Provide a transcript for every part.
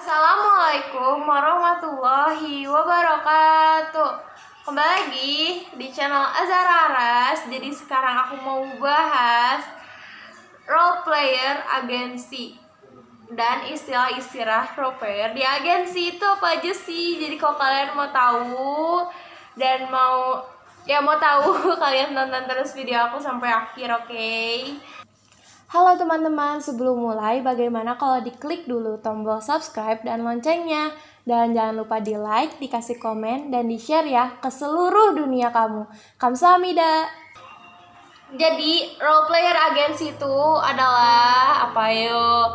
Assalamualaikum warahmatullahi wabarakatuh. Kembali lagi di channel Azararas. Jadi sekarang aku mau bahas role player agensi dan istilah-istilah role player di agensi itu apa aja sih. Jadi kalau kalian mau tahu dan mau tahu kalian tonton terus video aku sampai akhir, oke? Halo teman-teman, sebelum mulai bagaimana kalau diklik dulu tombol subscribe dan loncengnya. Dan jangan lupa di like, dikasih komen, dan di share ya ke seluruh dunia kamu. Kamsahamnida. Jadi role player agensi itu adalah apa yo?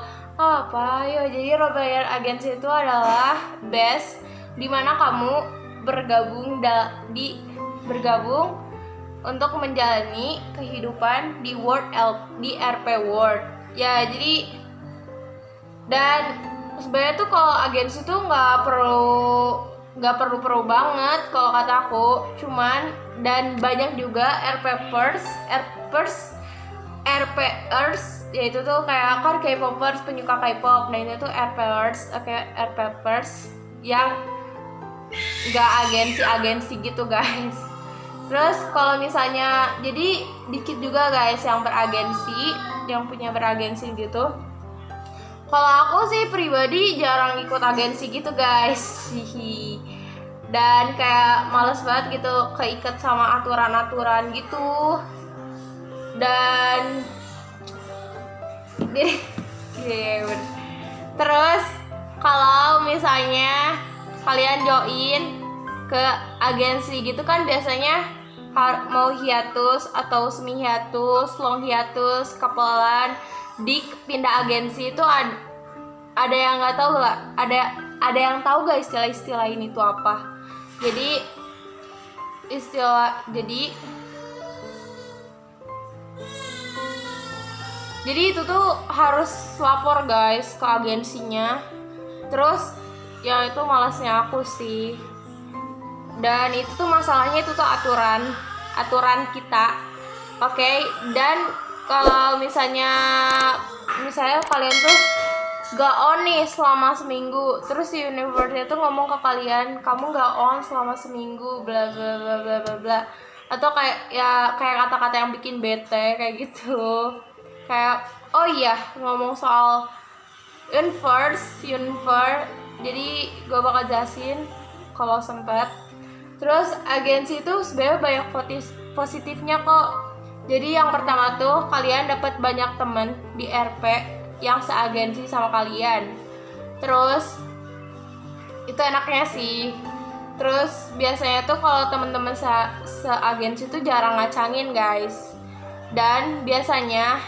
Jadi role player agensi itu adalah best dimana kamu bergabung untuk menjalani kehidupan di RP World. Ya, jadi dan sebenarnya tuh kalau agensi tuh nggak perlu banget kalau kata aku, cuman dan banyak juga RPers, yaitu tuh kayak kan K-popers, penyuka K-pop. Nah, ini tuh RPers yang nggak agensi gitu guys. Terus kalau misalnya, jadi dikit juga guys yang punya beragensi gitu. Kalau aku sih pribadi jarang ikut agensi gitu guys. Dan kayak males banget gitu keikat sama aturan-aturan gitu. Dan terus kalau misalnya kalian join ke agensi gitu kan biasanya mau hiatus atau semi hiatus, long hiatus, kapelan, pindah agensi itu ada yang nggak tahu lah, ada yang tahu gak istilah-istilah ini tuh apa? Jadi itu tuh harus lapor guys ke agensinya. Terus yang itu malasnya aku sih. Dan itu tuh masalahnya itu tuh aturan kita, oke? Dan kalau misalnya kalian tuh gak on nih selama seminggu, terus si university tuh ngomong ke kalian kamu gak on selama seminggu, bla bla bla bla bla bla, atau kayak kata-kata yang bikin bete kayak gitu, kayak oh iya ngomong soal universe, jadi gue bakal jelasin kalau sempat. Terus agensi itu sebenarnya banyak positifnya kok. Jadi yang pertama tuh kalian dapat banyak temen di RP yang seagensi sama kalian. Terus itu enaknya sih. Terus biasanya tuh kalau temen-temen seagensi tuh jarang ngacangin guys. Dan biasanya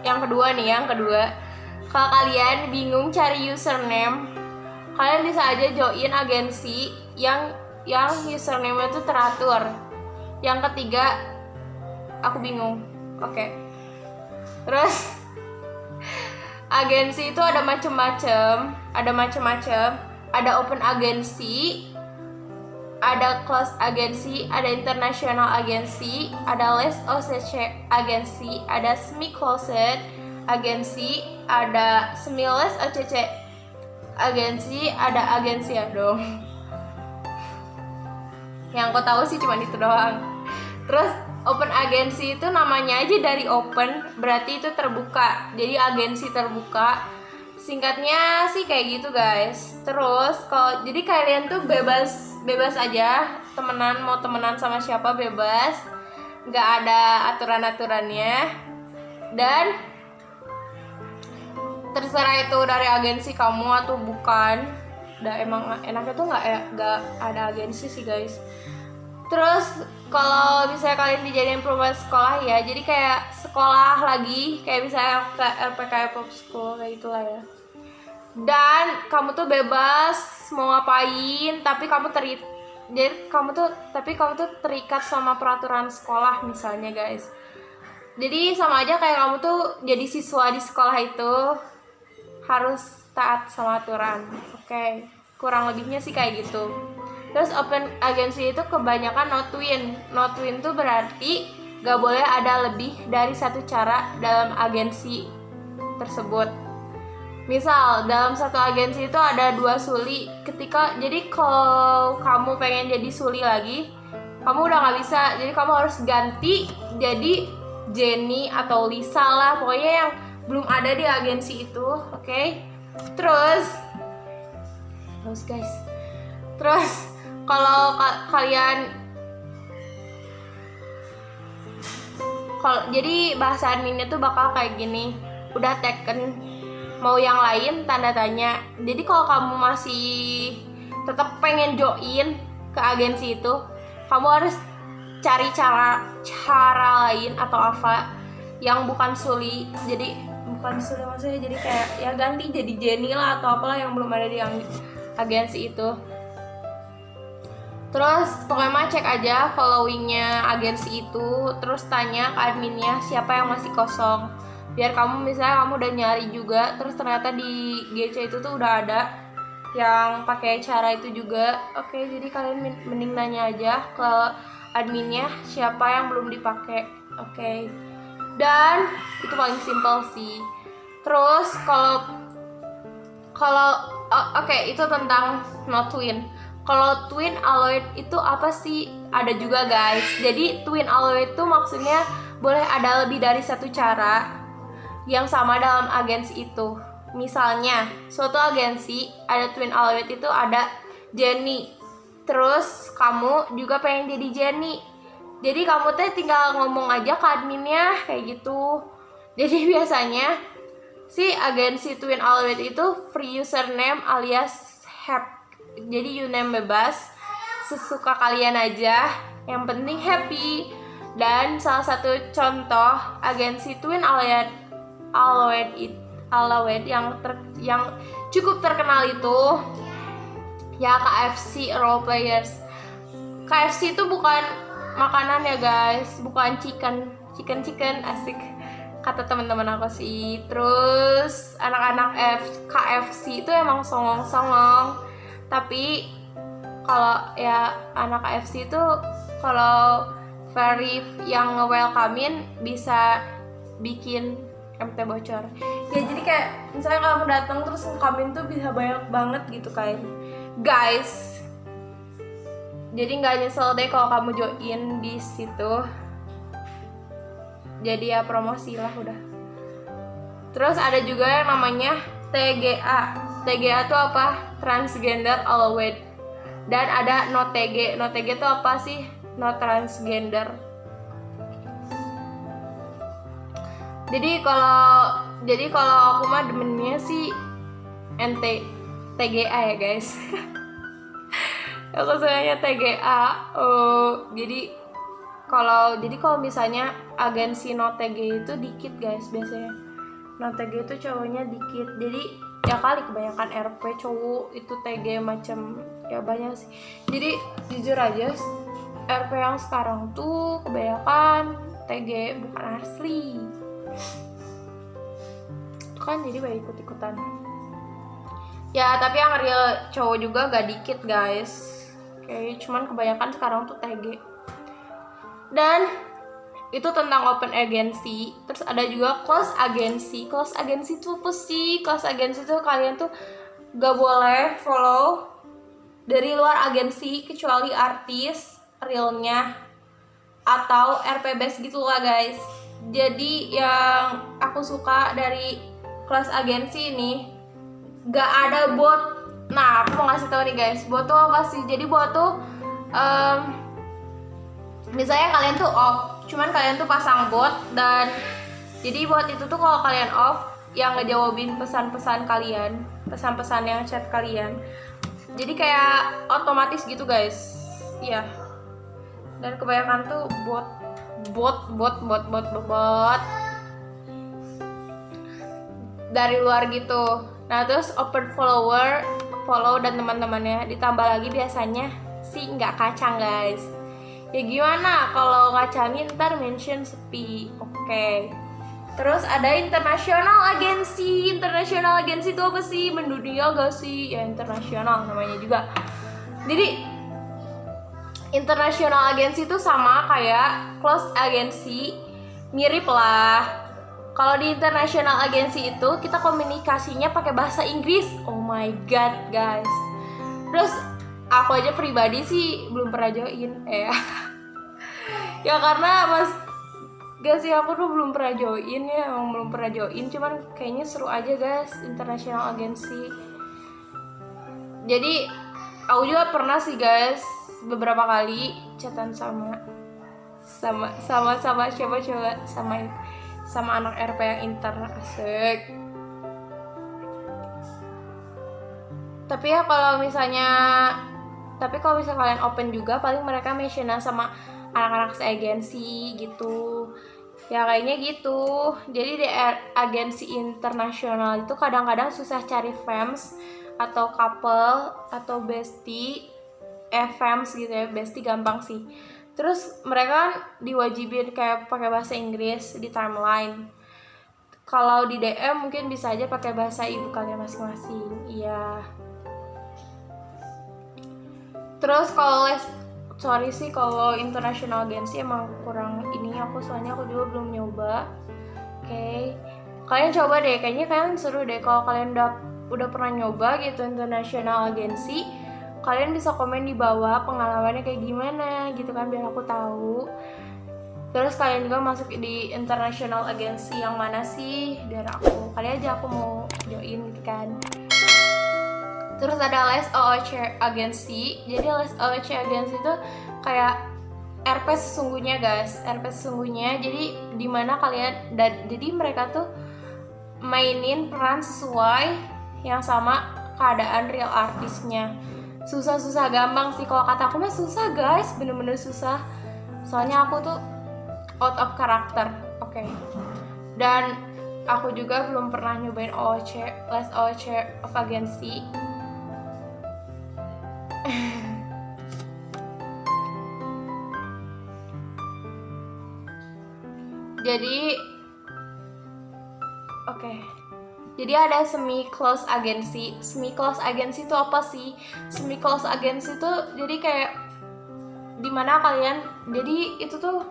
yang kedua kalau kalian bingung cari username, kalian bisa aja join agensi yang username-nya tuh teratur. Yang ketiga, aku bingung. Oke. Terus agensi itu ada macem-macem. Ada open agensi, ada closed agensi, ada international agensi, ada less OCC agensi, ada semi closed agensi, ada semi less OCC agensi, ada agensi ya dong. Yang aku tahu sih cuma itu doang. Terus open agensi itu namanya aja dari open, berarti itu terbuka. Jadi agensi terbuka. Singkatnya sih kayak gitu guys. Terus jadi kalian tuh bebas aja mau temenan sama siapa bebas. Nggak ada aturan-aturannya. Dan terserah itu dari agensi kamu atau bukan. Emang enaknya tuh nggak ada agensi sih guys. Terus kalau misalnya kalian dijadiin program sekolah ya, jadi kayak sekolah lagi, kayak misalnya ke RPK Pop School kayak gitulah ya. Dan kamu tuh bebas mau ngapain, tapi kamu tuh terikat sama peraturan sekolah misalnya guys. Jadi sama aja kayak kamu tuh jadi siswa di sekolah itu harus taat sama aturan. Oke, kurang lebihnya sih kayak gitu. Terus open agency itu kebanyakan no twin tuh berarti gak boleh ada lebih dari satu cara dalam agensi tersebut. Misal dalam satu agensi itu ada 2 suli. Jadi kalau kamu pengen jadi suli lagi, kamu udah nggak bisa. Jadi kamu harus ganti jadi Jenny atau Lisa lah, pokoknya yang belum ada di agensi itu, oke? Terus guys, kalau jadi bahasa adminnya tuh bakal kayak gini, udah taken, mau yang lain tanda tanya. Jadi kalau kamu masih tetap pengen join ke agensi itu, kamu harus cari cara lain atau apa yang bukan suli. Jadi bukan suli maksudnya, jadi kayak ya ganti jadi Jenny lah atau apalah yang belum ada di agensi itu. Terus pokoknya cek aja followingnya agensi itu, terus tanya ke adminnya siapa yang masih kosong, biar kamu misalnya kamu udah nyari juga, terus ternyata di GC itu tuh udah ada yang pakai cara itu juga. Oke, jadi kalian mending nanya aja ke adminnya siapa yang belum dipakai. Oke. Dan itu paling simpel sih. Terus oke, itu tentang no twin. Kalau twin alloy itu apa sih? Ada juga guys. Jadi twin alloy itu maksudnya boleh ada lebih dari satu cara yang sama dalam agensi itu. Misalnya suatu agensi ada twin alloy itu ada Jenny, terus kamu juga pengen jadi Jenny. Jadi kamu tuh tinggal ngomong aja ke adminnya kayak gitu. Jadi biasanya si agensi twin alloy itu free username alias happy. Jadi username bebas, sesuka kalian aja, yang penting happy. Dan salah satu contoh agensi twin alloy yang cukup terkenal itu ya KFC Role Players. KFC itu bukan makanan ya guys, bukan chicken asik kata teman-teman aku sih. Terus anak-anak KFC itu emang songong-songong, tapi kalau ya anak KFC itu kalau very yang nge-welcomein bisa bikin MT bocor ya. Jadi kayak misalnya kamu datang terus nge-welcomein tuh bisa banyak banget gitu kayak guys. Jadi nggak nyesel deh kalau kamu join di situ. Jadi ya promosi lah udah. Terus ada juga yang namanya TGA. TGA itu apa? Transgender Allowed. Dan ada no TG. No TG itu apa sih? No transgender. Jadi kalau aku mah demennya sih TGA ya guys. Aku sukanya TGA. Jadi kalau misalnya agensi no TG itu dikit guys biasanya. No TG itu cowoknya dikit. Jadi ya kali kebanyakan RP cowok itu TG macam ya banyak sih. Jadi jujur aja RP yang sekarang tuh kebanyakan TG bukan asli. Itu kan jadi banyak ikut-ikutan. Ya tapi yang real cowok juga gak dikit guys. Oke, cuman kebanyakan sekarang tuh TG. Dan itu tentang open agency. Terus ada juga close agency. Close agency itu apa sih? Close agency itu kalian tuh gak boleh follow dari luar agensi kecuali artis realnya atau RP base gitu lah guys. Jadi yang aku suka dari close agency ini gak ada bot. Nah, aku mau ngasih tahu nih guys, bot tuh apa sih? Jadi bot tuh misalnya kalian tuh off, cuman kalian tuh pasang bot, dan jadi bot itu tuh kalau kalian off yang ngejawabin pesan-pesan kalian, pesan-pesan yang chat kalian. Jadi kayak otomatis gitu guys. Iya. Dan kebanyakan tuh bot dari luar gitu. Nah, terus open follow dan teman-temannya, ditambah lagi biasanya sih nggak kacang guys. Ya gimana kalau ngacangin ntar mention sepi. Oke. Terus ada international agency. International agency itu apa sih? Mendunia gak sih? Ya internasional namanya juga. Jadi international agency itu sama kayak close agency, mirip lah. Kalau di international agency itu kita komunikasinya pakai bahasa Inggris. Oh my god guys. Terus aku aja pribadi sih belum pernah join ya karena gak sih, aku tuh belum pernah join ya, emang belum pernah join, cuman kayaknya seru aja guys international agency. Jadi aku juga pernah sih guys beberapa kali chatan sama siapa coba, sama anak RP yang intern, asik. Tapi kalau misalnya kalian open juga, paling mereka mention sama anak-anak seagensi gitu ya, kayaknya gitu. Jadi di agensi internasional itu kadang-kadang susah cari fans atau couple atau bestie, fans gitu ya, bestie gampang sih. Terus mereka kan diwajibin kayak pakai bahasa Inggris di timeline. Kalau di DM mungkin bisa aja pakai bahasa ibu kalian masing-masing. Iya. Terus kalau kalau international agency emang kurang ini soalnya aku juga belum nyoba. Oke. Kalian coba deh, kayaknya kalian seru deh kalau kalian udah pernah nyoba gitu international agency. Kalian bisa komen di bawah pengalamannya kayak gimana gitu kan, biar aku tahu. Terus kalian juga masuk di international agency yang mana sih, biar aku kali aja aku mau join gitu kan. Terus ada les OOC agency. Jadi les OOC agency itu kayak RP sesungguhnya guys, RP sesungguhnya. Jadi dimana kalian jadi mereka tuh mainin peran sesuai yang sama keadaan real artisnya. Susah gampang sih, kalau kata aku mah susah guys, bener-bener susah. Soalnya aku tuh out of character, oke. Dan aku juga belum pernah nyobain les OOC of agency. Jadi Jadi ada semi close agency. Semi close agency itu apa sih? Semi close agency itu jadi kayak dimana kalian, jadi itu tuh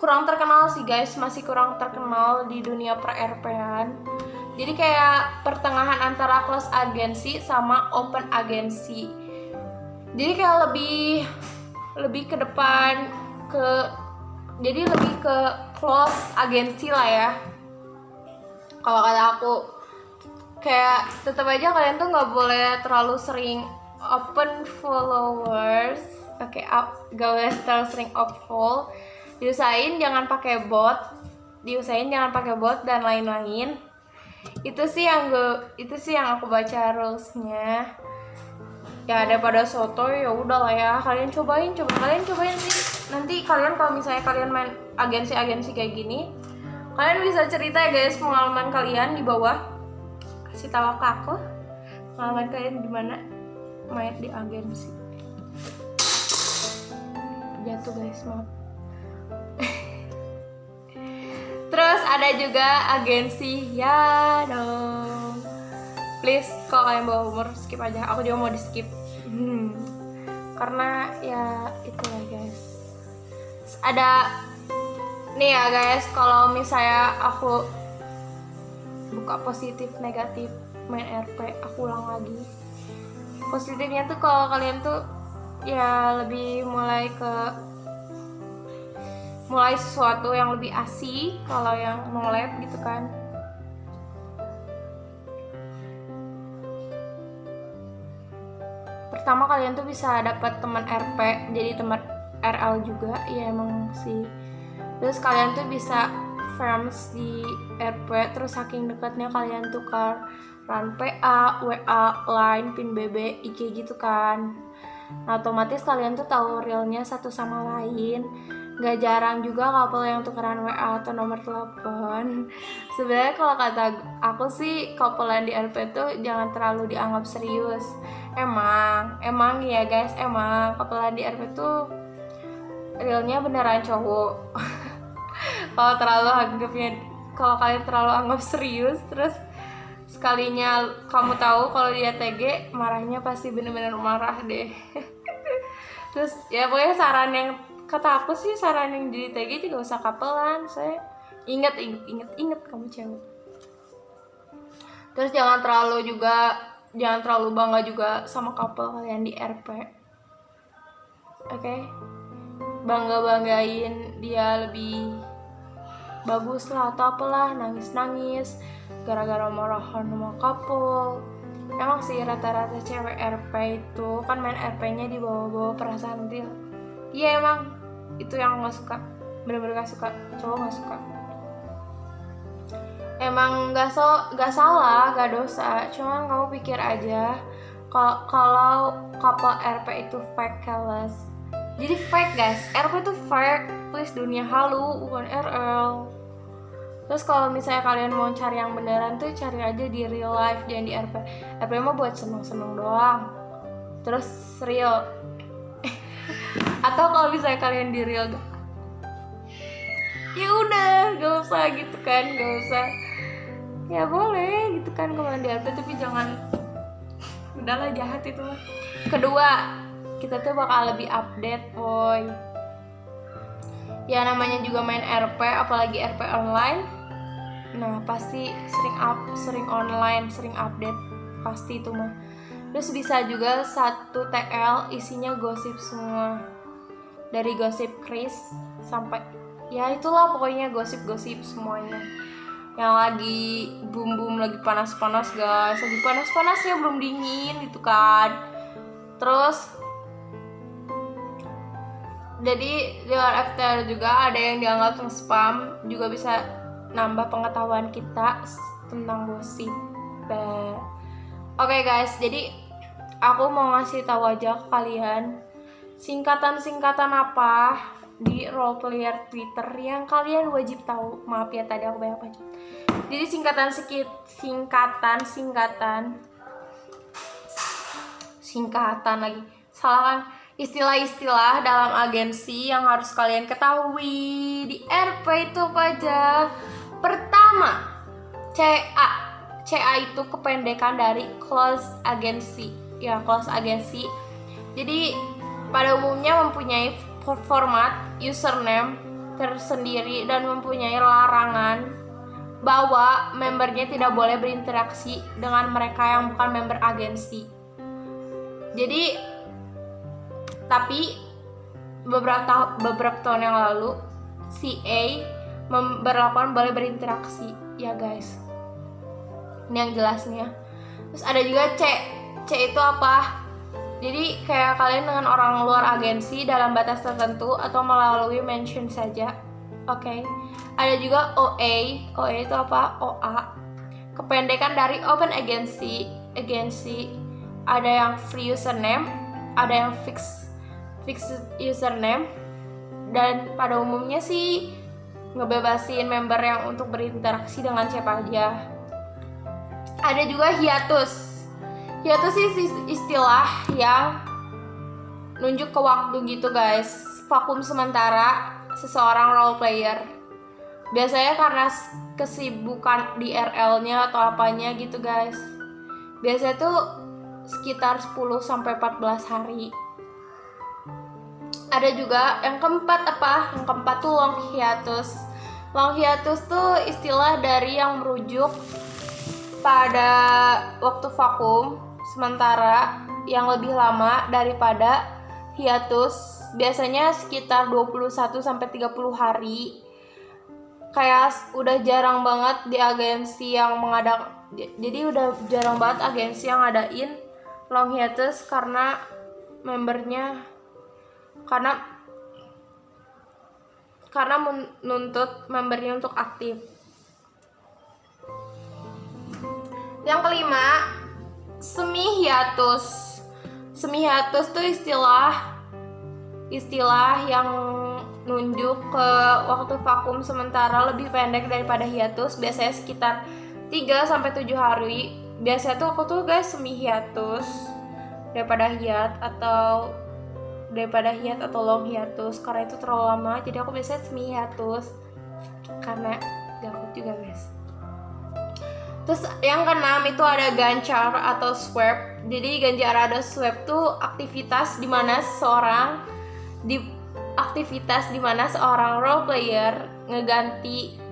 kurang terkenal sih guys, masih kurang terkenal di dunia per RP-an. Jadi kayak pertengahan antara close agency sama open agency. Jadi kayak lebih ke depan jadi lebih ke close agency lah ya. Kalau kata aku, kayak tetap aja kalian tuh nggak boleh terlalu sering open followers. Gak boleh terlalu sering upvote. Diusahain jangan pakai bot dan lain-lain. Itu sih yang aku baca rulesnya. Ya daripada soto ya udah lah ya, kalian cobain sih. Nanti kalian kalau misalnya kalian main agensi kayak gini, kalian bisa cerita ya guys pengalaman kalian di bawah, kasih tahu ke aku pengalaman kalian gimana main di agensi. Jatuh guys, maaf. Terus ada juga agensi ya dong. Please kalau kalian bawa umur skip aja, aku juga mau di skip. Karena ya itulah guys. Ada nih ya guys, kalau misalnya aku buka positif negatif main RP, aku ulang lagi. Positifnya tuh kalau kalian tuh ya lebih mulai sesuatu yang lebih asik. Kalau yang nge-lab gitu kan, pertama kalian tuh bisa dapat teman RP, jadi teman RL juga ya emang sih. Terus kalian tuh bisa friends di RP, terus saking dekatnya kalian tukar ran PA, WA, Line, pin BB, IG gitu kan. Nah otomatis kalian tuh tahu realnya satu sama lain. Gak jarang juga couple yang tukeran WA atau nomor telepon. Sebenarnya kalau kata aku sih couplean di RP tuh jangan terlalu dianggap serius. Emang ya guys, emang couplean di RP tuh realnya beneran cowok. Kalau kalian terlalu anggap serius, terus sekalinya kamu tahu kalau dia TG, marahnya pasti bener-bener marah deh. Terus ya pokoknya saran yang jadi TG juga usah couple-an, saya Ingat kamu cewek. Terus jangan terlalu bangga juga sama couple kalian di RP. Oke? Banggain dia lebih bagus lah atau apalah, nangis gara-gara marahan sama couple. Emang sih rata-rata cewek RP itu kan main RP-nya di bawah-bawah perasaan dia. Iya emang itu yang gak suka, bener-bener gak suka, cowok gak suka. Emang gak salah, gak dosa, cuman kamu pikir aja kalau couple RP itu fake keles. Jadi fake guys, RP itu fake, please, dunia halu bukan RL. Terus kalau misalnya kalian mau cari yang beneran tuh cari aja di real life, jangan di RP. RP mah buat seneng-seneng doang. Terus real. Atau kalau misalnya kalian di real, ya udah, gak usah gitu kan, gak usah. Ya boleh gitu kan kalau di RP, tapi jangan, udahlah jahat itu mah. Kedua, kita tuh bakal lebih update boy. Ya namanya juga main RP, apalagi RP online. Nah pasti sering online, sering update, pasti itu mah. Terus bisa juga satu TL isinya gosip semua, dari gosip Chris sampai ya itulah pokoknya gosip-gosip semuanya. Yang lagi boom lagi panas-panas guys, lagi panas-panasnya belum dingin gitu kan. Terus jadi di luar FTR juga ada yang dianggap spam, juga bisa nambah pengetahuan kita tentang gosip. Oke guys, jadi aku mau ngasih tahu aja ke kalian singkatan apa di roleplayer Twitter yang kalian wajib tahu. Maaf ya tadi aku banyak baca. Jadi singkatan lagi. Salah kan? Istilah-istilah dalam agensi yang harus kalian ketahui di RP itu apa aja. Pertama, CA. CA itu kependekan dari close agency. Ya, close agency. Jadi pada umumnya mempunyai format username tersendiri dan mempunyai larangan bahwa membernya tidak boleh berinteraksi dengan mereka yang bukan member agensi. Jadi tapi beberapa tahun yang lalu CA memberlakukan boleh berinteraksi ya guys. Ini yang jelasnya. Terus ada juga C. C itu apa? Jadi kayak kalian dengan orang luar agensi dalam batas tertentu atau melalui mention saja. Oke. Ada juga OA. OA itu apa? OA. Kependekan dari Open Agency. Ada yang free username, ada yang fixed username, dan pada umumnya sih ngebebasin member yang untuk berinteraksi dengan siapa aja. Ada juga hiatus. Hiatus sih istilah yang nunjuk ke waktu gitu guys, vakum sementara seseorang role player. Biasanya karena kesibukan di RL-nya atau apanya gitu guys. Biasanya tuh sekitar 10-14 hari. Ada juga yang keempat apa? Yang keempat tuh long hiatus. Long hiatus tuh istilah dari yang merujuk pada waktu vakum sementara yang lebih lama daripada hiatus. Biasanya sekitar 21-30 hari. Kayak udah jarang banget di agensi yang mengadakan. Jadi udah jarang banget agensi yang ngadain long hiatus karena membernya karena menuntut membernya untuk aktif. Yang kelima, semi hiatus. Semi hiatus tuh istilah yang nunjuk ke waktu vakum sementara lebih pendek daripada hiatus, biasanya sekitar 3-7 hari. Biasanya tuh aku tuh guys semi hiatus daripada hiat atau long hiatus karena itu terlalu lama, jadi aku biasanya semi hiatus karena gabut juga guys. Terus yang keenam itu ada gancar atau swap. Jadi ganjar atau swap tuh aktivitas di mana seorang role player ngeganti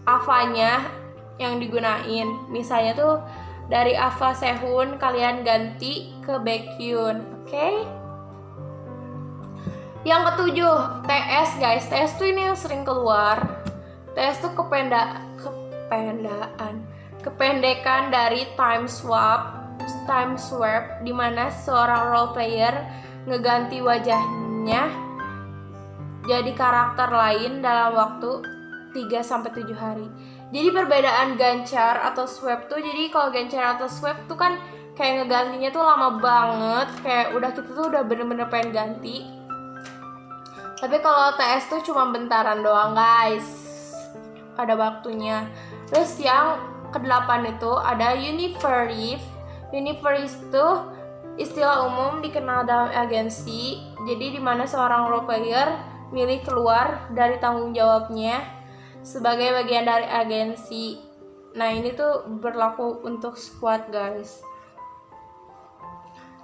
Avanya yang digunain. Misalnya tuh dari Ava Sehun kalian ganti ke Baekhyun, oke? Yang ketujuh, TS guys. TS tuh ini yang sering keluar. TS tuh kependekan dari time swap, di mana seorang role player ngeganti wajahnya jadi karakter lain dalam waktu 3-7 hari. Jadi perbedaan Ganchar atau Swap tuh, jadi kalau Ganchar atau Swap tuh kan kayak ngegantinya tuh lama banget, kayak udah kita tuh udah bener-bener pengen ganti. Tapi kalau TS tuh cuma bentaran doang guys, ada waktunya. Terus yang ke-8 itu ada Universe. Universe itu istilah umum dikenal dalam agensi, jadi dimana seorang role player milih keluar dari tanggung jawabnya sebagai bagian dari agensi. Nah ini tuh berlaku untuk squad guys.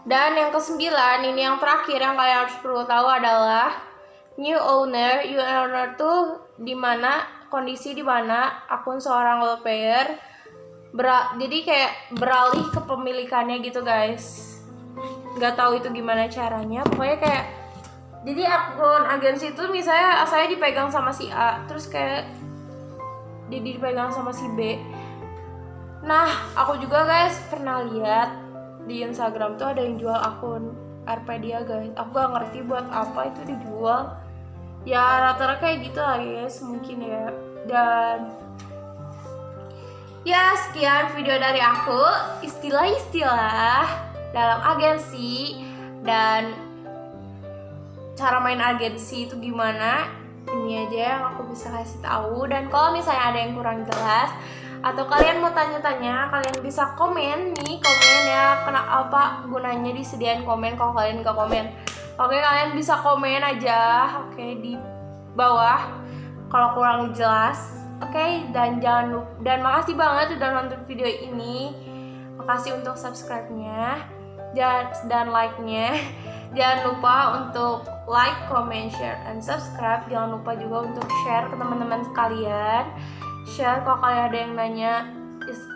Dan yang ke-9, ini yang terakhir yang kalian harus perlu tahu adalah new owner. New owner tuh dimana kondisi dimana akun seorang role player jadi kayak beralih ke pemilikannya gitu guys. Nggak tahu itu gimana caranya, pokoknya kayak jadi akun agensi itu misalnya saya dipegang sama si A, terus kayak jadi dipegang sama si B. Nah aku juga guys pernah lihat di Instagram tuh ada yang jual akun RP dia guys. Aku gak ngerti buat apa itu dijual, ya rata-rata kayak gitu lah guys mungkin ya. Dan ya sekian video dari aku, istilah-istilah dalam agensi dan cara main agensi itu gimana. Ini aja yang aku bisa kasih tahu. Dan kalau misalnya ada yang kurang jelas atau kalian mau tanya-tanya, kalian bisa komen ya, apa gunanya disediain komen kalau kalian gak komen. Oke, kalian bisa komen aja di bawah kalau kurang jelas. Oke, dan makasih banget udah nonton video ini. Makasih untuk subscribe-nya dan like-nya. Jangan lupa untuk like, comment, share, and subscribe. Jangan lupa juga untuk share ke teman-teman sekalian. Share kalau kalian ada yang nanya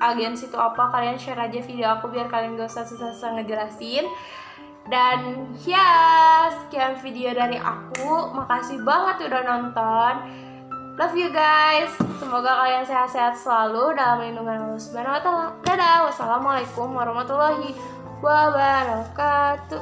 agensi itu apa, kalian share aja video aku biar kalian gak usah susah-susah ngejelasin. Dan ya, sekian video dari aku. Makasih banget udah nonton. Love you guys. Semoga kalian sehat-sehat selalu dalam lindungan Allah Subhanahu wa taala. Dadah. Wassalamualaikum warahmatullahi wabarakatuh.